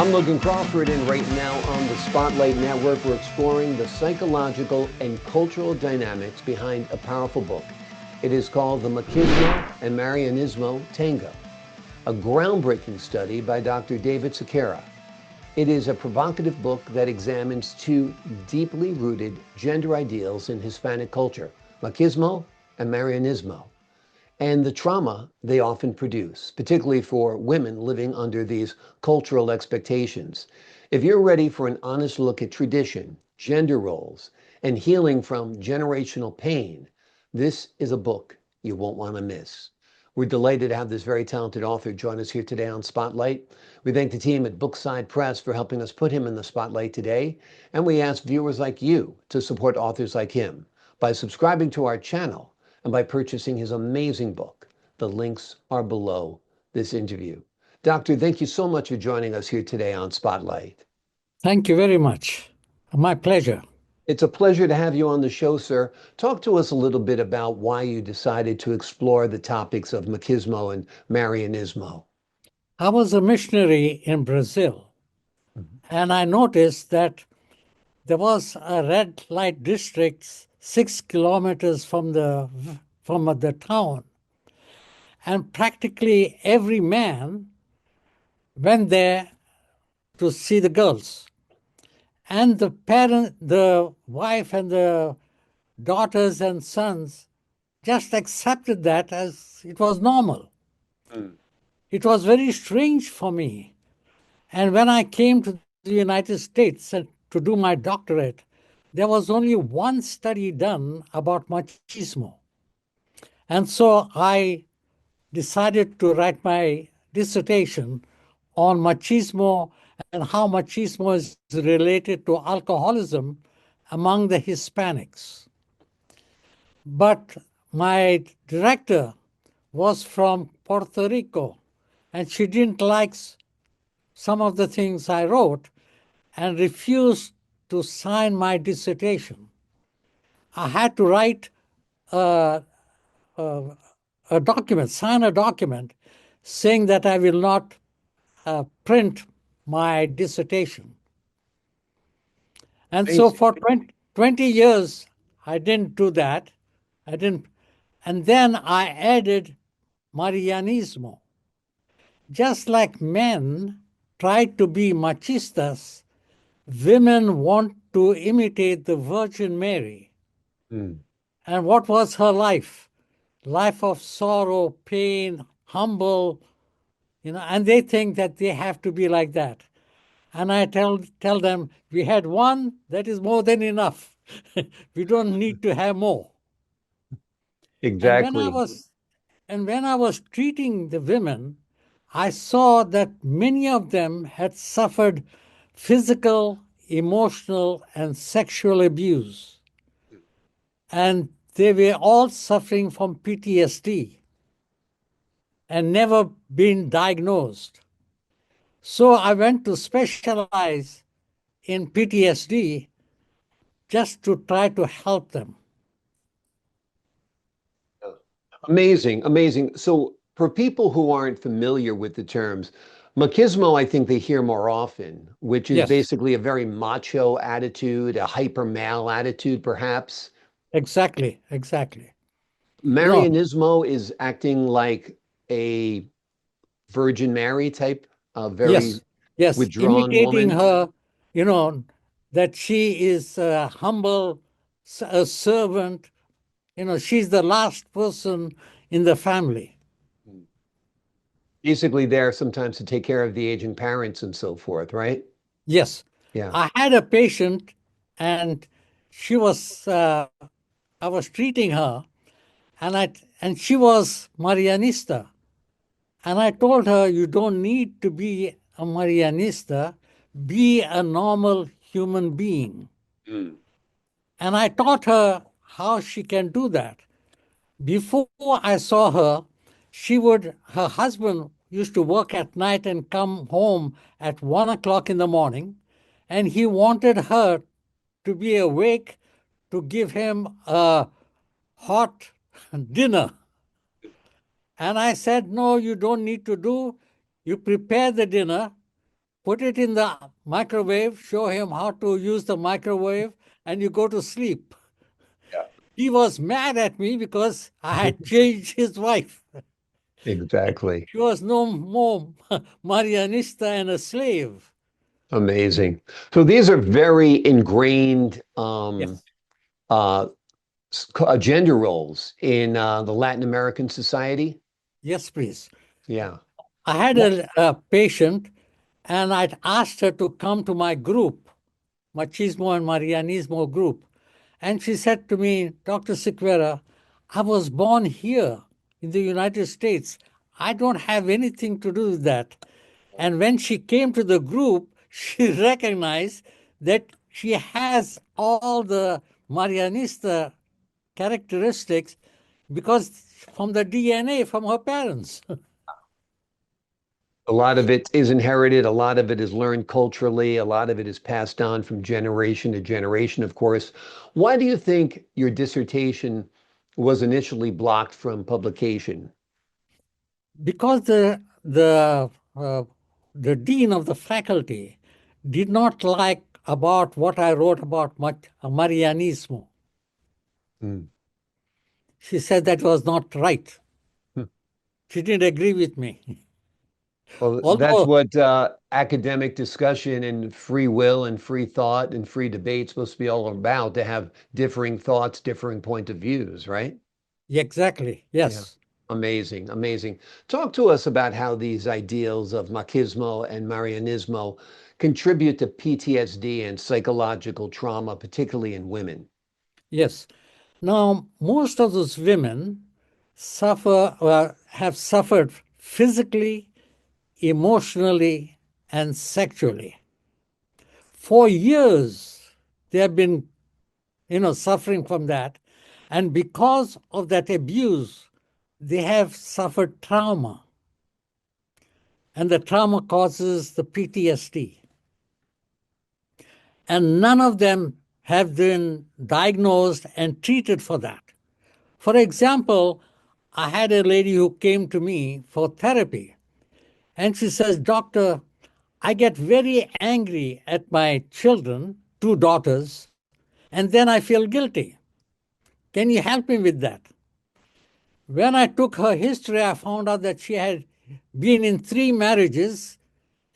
I'm Logan Crawford, and right now on the Spotlight Network, we're exploring the psychological and cultural dynamics behind a powerful book. It is called The Machismo and Marianismo Tango, a groundbreaking study by Dr. David Sequeira. It is a provocative book that examines two deeply rooted gender ideals in Hispanic culture, machismo and Marianismo, and the trauma they often produce, particularly for women living under these cultural expectations. If you're ready for an honest look at tradition, gender roles, and healing from generational pain, this is a book you won't want to miss. We're delighted to have this very talented author join us here today on Spotlight. We thank the team at Bookside Press for helping us put him in the spotlight today, and we ask viewers like you to support authors like him by subscribing to our channel and by purchasing his amazing book. The links are below this interview. Doctor, thank you so much for joining us here today on Spotlight. Thank you very much. My pleasure. It's a pleasure to have you on the show, sir. Talk to us a little bit about why you decided to explore the topics of machismo and Marianismo. I was a missionary in Brazil, and I noticed that there was a red light district 6 kilometers from the town, and practically every man went there to see the girls. And the wife and the daughters and sons just accepted that as it was normal. It was very strange for me. And when I came to the United States to do my doctorate, there was only one study done about machismo. And so I decided to write my dissertation on machismo and how machismo is related to alcoholism among the Hispanics. But my director was from Puerto Rico, and she didn't like some of the things I wrote and refused to sign my dissertation. I had to write a document, sign a document saying that I will not print my dissertation. And so for 20 years, I didn't do that. And then I added Marianismo. Just like men try to be machistas, women want to imitate the Virgin Mary. And what was her life? Life of sorrow, pain, humble, and they think that they have to be like that. And I tell them, we had one, that is more than enough. We don't need to have more. Exactly. And when I was treating the women, I saw that many of them had suffered physical, emotional, and sexual abuse. And they were all suffering from PTSD and never been diagnosed. So I went to specialize in PTSD just to try to help them. Amazing, amazing. So for people who aren't familiar with the terms, machismo, I think they hear more often, which is basically a very macho attitude, a hyper male attitude, perhaps. Exactly. Marianismo is acting like a Virgin Mary type, a very withdrawn imitating woman. her, that she is a humble, a servant. She's the last person in the family. Basically there sometimes to take care of the aging parents and so forth, right? Yes. Yeah. I had a patient, and she was, I was treating her, and she was Marianista. And I told her, you don't need to be a Marianista, be a normal human being. And I taught her how she can do that. Before I saw her, her husband used to work at night and come home at 1 o'clock in the morning, and he wanted her to be awake to give him a hot dinner. And I said, no, you don't need to do. You prepare the dinner, put it in the microwave, show him how to use the microwave, and you go to sleep. Yeah. He was mad at me because I had changed his wife. Exactly. She was no more Marianista and a slave. Amazing. So these are very ingrained Yes, uh, gender roles in the Latin American society. yes, please. Yeah. I had What? a patient, and I'd asked her to come to my group, Machismo and Marianismo group. And she said to me, Dr. Sequeira, I was born here in the United States. I don't have anything to do with that. And when she came to the group, she recognized that she has all the Marianista characteristics because from the DNA from her parents. A lot of it is inherited, a lot of it is learned culturally, a lot of it is passed on from generation to generation, of course. Why do you think your dissertation was initially blocked from publication? Because the dean of the faculty did not like about what I wrote about Marianismo. Hmm. She said that was not right. She didn't agree with me. Well, that's Although, what academic discussion and free will and free thought and free debate supposed to be all about, to have differing thoughts, differing point of views, right? exactly, Yeah. yes, Amazing, amazing. Talk to us about how these ideals of Machismo and Marianismo contribute to PTSD and psychological trauma, particularly in women. yes. Now, most of those women have suffered physically, emotionally, and sexually. For years, they have been, suffering from that. And because of that abuse, they have suffered trauma. And the trauma causes the PTSD. And none of them have been diagnosed and treated for that. For example, I had a lady who came to me for therapy, and she says, Doctor, I get very angry at my children, two daughters, and then I feel guilty. Can you help me with that? When I took her history, I found out that she had been in three marriages,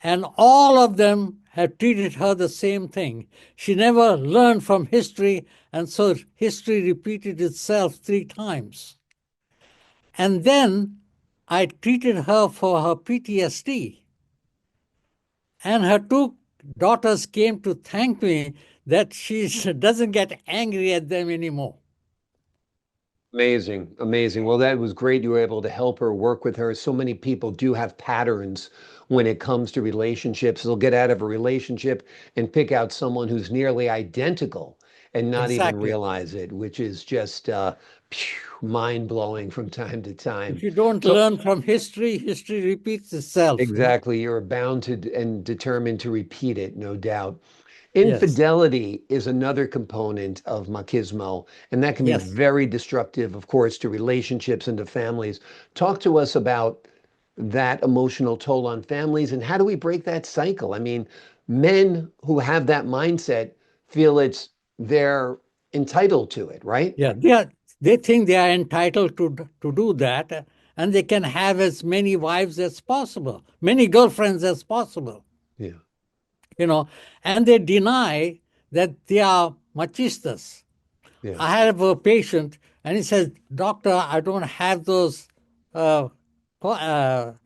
and all of them had treated her the same thing. She never learned from history, and so history repeated itself three times. And then I treated her for her PTSD, and her two daughters came to thank me that she doesn't get angry at them anymore. Amazing, amazing. Well, that was great. You were able to help her, work with her. So many people do have patterns when it comes to relationships. They'll get out of a relationship and pick out someone who's nearly identical and not even Exactly. realize it, which is just mind-blowing from time to If time. you don't So learn from history, history repeats itself. exactly, you're bound to and determined to repeat it, no doubt. Yes, Infidelity is another component of machismo, and that can be yes. very destructive, of course, to relationships and to families. Talk to us about that emotional toll on families and how do we break that cycle? I mean, men who have that mindset feel they're entitled to it, right? Yeah, they think they are entitled to do that, and they can have as many wives as possible, many girlfriends as possible, Yeah, you know, and they deny that they are machistas. yeah, I have a patient, and he says, Doctor, I don't have those, uh, I'm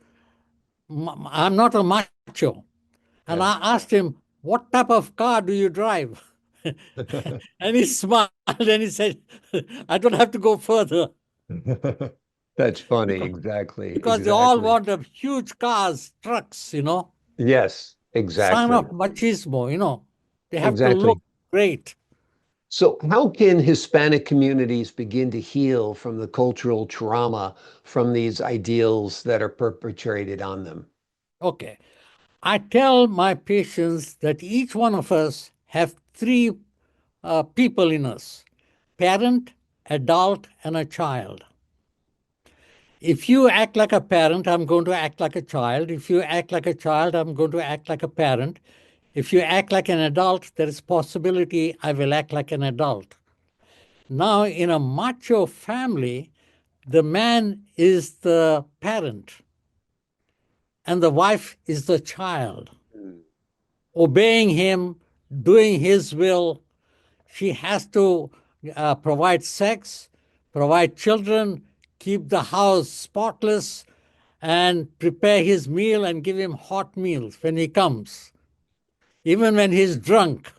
not a macho. And I yeah. asked him, what type of car do you drive? And he smiled and he said, I don't have to go further That's funny. because, Exactly, because they all exactly. want a huge cars, trucks. Yes, Sign exactly, of machismo. They have to look exactly. great. So, how can Hispanic communities begin to heal from the cultural trauma from these ideals that are perpetrated on them? Okay. I tell my patients that each one of us have three people in us: parent, adult, and a child. If you act like a parent, I'm going to act like a child. If you act like a child, I'm going to act like a parent. If you act like an adult, there is possibility I will act like an adult. Now, in a macho family, the man is the parent and the wife is the child, obeying him, doing his will. She has to provide sex, provide children, keep the house spotless, and prepare his meal and give him hot meals when he comes, even when he's drunk,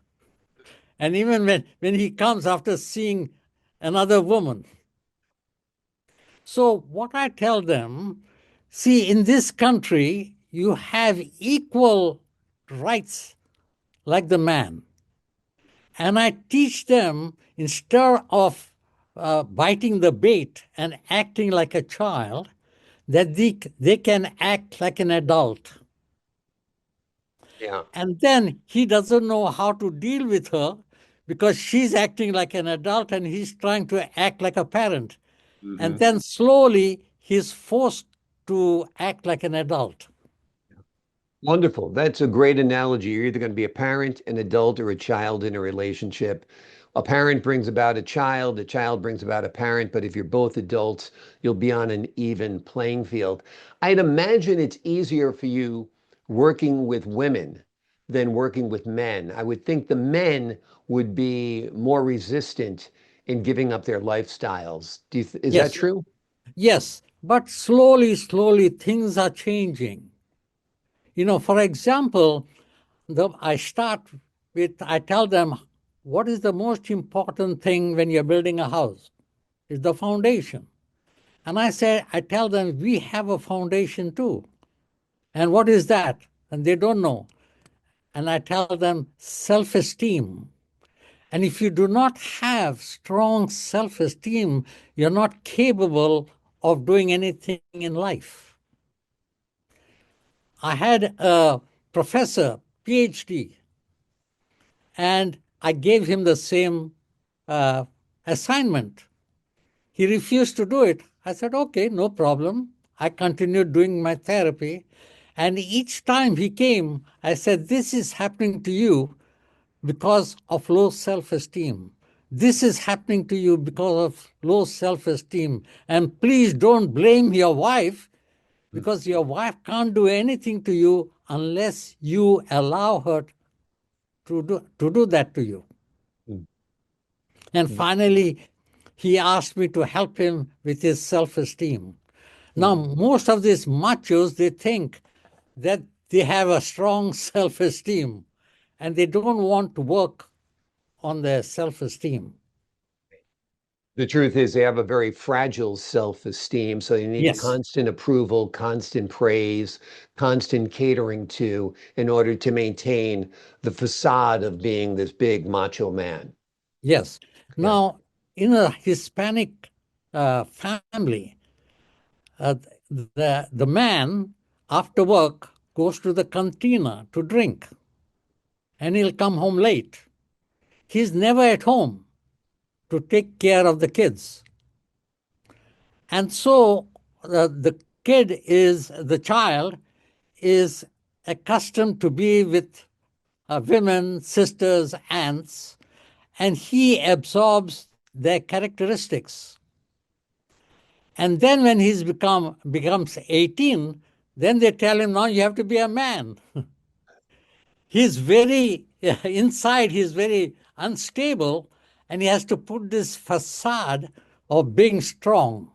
and even when he comes after seeing another woman. So, what I tell them, see, in this country, you have equal rights like the man. And I teach them instead of biting the bait and acting like a child, that they can act like an adult. Yeah. And then he doesn't know how to deal with her because she's acting like an adult and he's trying to act like a parent. And Hmm. then slowly he's forced to act like an adult. Wonderful. That's a great analogy. You're either going to be a parent, an adult, or a child in a relationship. A parent brings about a child brings about a parent, but if you're both adults, you'll be on an even playing field. I'd imagine it's easier for you working with women than working with men. I would think the men would be more resistant in giving up their lifestyles. Is that Yes, true? yes. But slowly, slowly, things are changing. For example, I tell them, what is the most important thing when you're building a house? Is the foundation. And I tell them, we have a foundation too. And what is that? And they don't know. And I tell them, self esteem. And if you do not have strong self esteem, you're not capable of doing anything in life. I had a professor, PhD, and I gave him the same uh, assignment. He refused to do it. I said, okay, no problem. I continued doing my therapy. And each time he came, I said, this is happening to you because of low self esteem. This is happening to you because of low self esteem. And please don't blame your wife because your wife can't do anything to you unless you allow her to do that to you. And finally, he asked me to help him with his self esteem. Now, most of these machos, they think that they have a strong self esteem and they don't want to work on their self esteem. The truth is, they have a very fragile self-esteem, so they need Yes, constant approval, constant praise, constant catering to in order to maintain the facade of being this big macho man. yes. Yeah. Now, in a Hispanic family, uh, the man after work goes to the cantina to drink and he'll come home late. He's never at home to take care of the kids. And so the child is accustomed to be with women, sisters, aunts, and he absorbs their characteristics. And then when becomes 18, then they tell him, now you have to be a man. He's very, inside, he's very unstable, and he has to put this facade of being strong.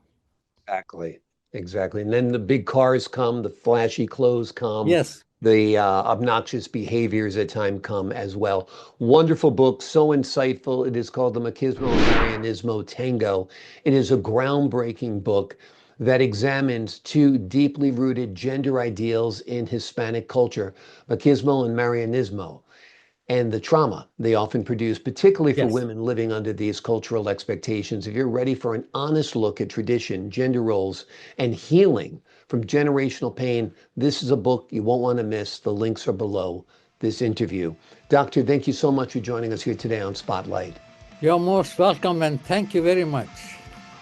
Exactly. Exactly. And then the big cars come, the flashy clothes come, Yes, the obnoxious behaviors at time come as well. Wonderful book, so insightful. It is called The Machismo and Marianismo Tango. It is a groundbreaking book that examines two deeply rooted gender ideals in Hispanic culture, Machismo and Marianismo, and the trauma they often produce, particularly for yes. women living under these cultural expectations. If you're ready for an honest look at tradition, gender roles, and healing from generational pain, this is a book you won't want to miss. The links are below this interview. Doctor, thank you so much for joining us here today on Spotlight. You're most welcome, and thank you very much.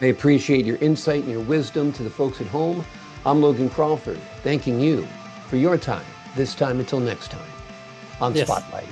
I appreciate your insight and your wisdom. To the folks at home, I'm Logan Crawford, thanking you for your time, this time until next time on Yes. Spotlight.